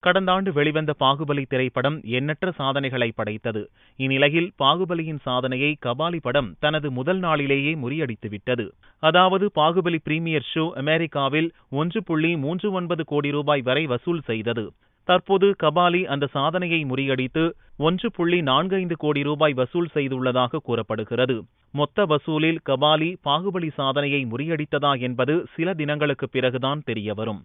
கடந்த ஆண்டு வெளிவந்த பாகுபலி திரைப்படம் எண்ணற்ற சாதனைகளை படைத்தது. இந்நிலையில் பாகுபலியின் சாதனையை கபாலி படம் தனது முதல் நாளிலேயே முறியடித்துவிட்டது. அதாவது பாகுபலி பிரீமியர் ஷோ அமெரிக்காவில் 1.39 கோடி ரூபாய் வரை வசூல் செய்தது. தற்போது கபாலி அந்த சாதனையை முறியடித்து 1.45 கோடி ரூபாய் வசூல் செய்துள்ளதாக கூறப்படுகிறது. மொத்த வசூலில் கபாலி பாகுபலி சாதனையை முறியடித்ததா என்பது சில தினங்களுக்கு பிறகுதான் தெரியவரும்.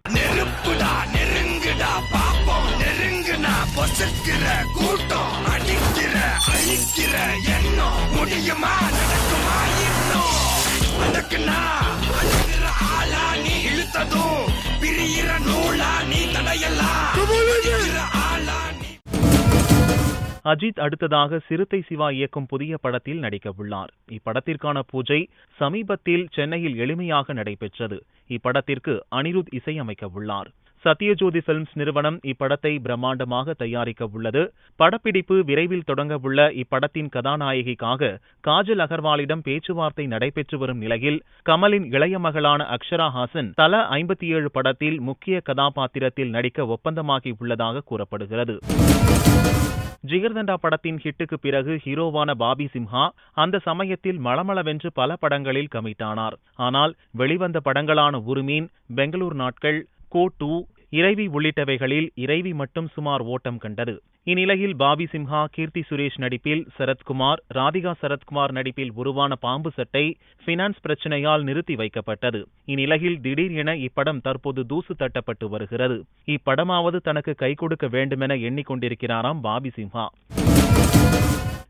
அஜித் அடுத்ததாக சிறுத்தை சிவா இயக்கும் புதிய படத்தில் நடிக்க உள்ளார். இப்படத்திற்கான பூஜை சமீபத்தில் சென்னையில் எளிமையாக நடைபெற்றது. இப்படத்திற்கு அனிருத் இசையமைக்க உள்ளார். சத்யஜோதி பிலிம்ஸ் நிறுவனம் இப்படத்தை பிரம்மாண்டமாக தயாரிக்க உள்ளது. படப்பிடிப்பு விரைவில் தொடங்க உள்ள இப்படத்தின் கதாநாயகிக்காக காஜல் அகர்வாலிடம் பேச்சுவார்த்தை நடைபெற்று வரும் நிலையில் கமலின் இளைய மகளான அக்ஷரா ஹாசன் தலா 57 படத்தில் முக்கிய கதாபாத்திரத்தில் நடிக்க ஒப்பந்தமாகி உள்ளதாக கூறப்படுகிறது. ஜிகர்தண்டா படத்தின் ஹிட்டுக்கு பிறகு ஹீரோவான பாபி சிம்ஹா அந்த சமயத்தில் மளமளவென்று பல படங்களில் கமிட்டானார். ஆனால் வெளிவந்த படங்களான உருமீன், பெங்களூர் நாட்கள், கோ2, இறைவி உள்ளிட்டவைகளில் இறைவி மட்டும் சுமார் ஓட்டம் கண்டது. இந்நிலையில் பாபி சிம்ஹா, கீர்த்தி சுரேஷ் நடிப்பில் சரத்குமார், ராதிகா சரத்குமார் நடிப்பில் உருவான பாம்பு சட்டை பினான்ஸ் பிரச்சனையால் நிறுத்தி வைக்கப்பட்டது. இந்நிலையில் திடீர் என இப்படம் தற்போது தூசு தட்டப்பட்டு வருகிறது. இப்படமாவது தனக்கு கை கொடுக்க வேண்டுமென எண்ணிக்கொண்டிருக்கிறாராம் பாபி சிம்ஹா.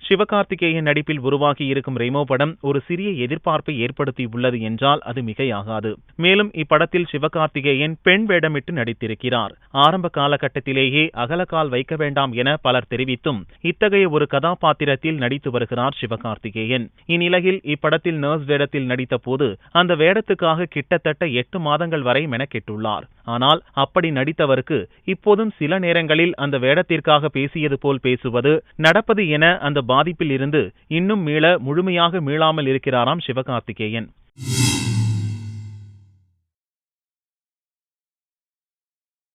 சிவகார்த்திகேயன் நடிப்பில் உருவாகி இருக்கும் ரெமோ படம் ஒரு சிறிய எதிர்பார்ப்பை ஏற்படுத்தியுள்ளது என்றால் அது மிகையாகாது. மேலும் இப்படத்தில் சிவகார்த்திகேயன் பெண் வேடமிட்டு நடித்திருக்கிறார். ஆரம்ப காலகட்டத்திலேயே அகலக்கால் வைக்க வேண்டாம் என பலர் தெரிவித்தும் இத்தகைய ஒரு கதாபாத்திரத்தில் நடித்து வருகிறார் சிவகார்த்திகேயன். இந்நிலையில் இப்படத்தில் நர்ஸ் வேடத்தில் நடித்த போது அந்த வேடத்துக்காக கிட்டத்தட்ட 8 மாதங்கள் வரை மெனக்கெட்டுள்ளார். ஆனால் அப்படி நடித்தவருக்கு இப்போதும் சில நேரங்களில் அந்த வேடத்திற்காக பேசியது போல் பேசுவது, நடப்பது என அந்த பாதிப்பில் இருந்து இன்னும் முழுமையாக மீளாமல் இருக்கிறாராம் சிவகார்த்திகேயன்.